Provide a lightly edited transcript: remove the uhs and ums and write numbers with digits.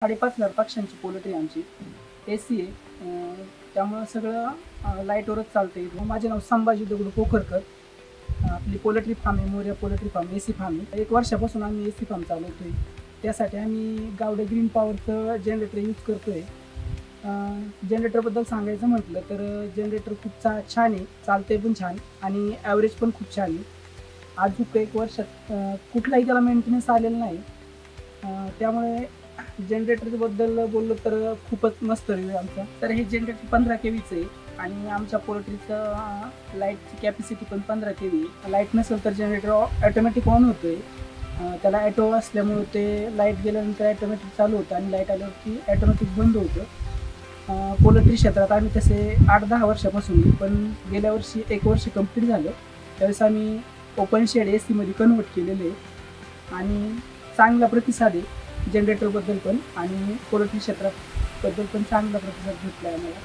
5,500 पक्ष्यांची पोल्ट्री आमची एसी आहे. त्यामुळं सगळं लाईटवरच चालते. माझे नाव संभाजी दगडू पोखरकर. आपली पोल्ट्री फार्म आहे, Morya poultry farm, AC farm आहे. 1 वर्षापासून आम्ही एसी फार्म चालवतोय. त्यासाठी आम्ही गावडे ग्रीन पॉवरचं जनरेटर यूज करतोय. जनरेटरबद्दल सांगायचं म्हटलं तर जनरेटर खूप छान आहे, चालते पण छान आणि ॲव्हरेज पण खूप छान आहे. अजून 1 वर्षात कुठलाही त्याला मेंटेनन्स आलेला नाही. त्यामुळे जनरेटरबद्दल बोललो तर खूपच मस्त रिव्ह्यू आमचा. तर हे जनरेटर 15 केवीचं आहे आणि आमच्या पोल्ट्रीचं लाईटची कॅपॅसिटी पण 15 केवी आहे. लाईट नसेल तर जनरेटर ऑटोमॅटिक ऑन होतोय. त्याला ॲटो असल्यामुळे ते लाईट गेल्यानंतर ॲटोमॅटिक चालू होतं आणि लाईट आल्यावरती ॲटोमॅटिक बंद होतं. पोल्ट्री क्षेत्रात आम्ही तसे 8-10 वर्षापासून, पण गेल्या वर्षी 1 वर्ष कंप्लीट झालं. त्यावेळेस आम्ही ओपन शेड एसीमध्ये कन्वर्ट केलेले आहे आणि चांगला प्रतिसाद आहे जनरेटरबद्दल पण आणि पोल्ट्री क्षेत्राबद्दल पण चांगला प्रतिसाद भेटला आहे आम्हाला.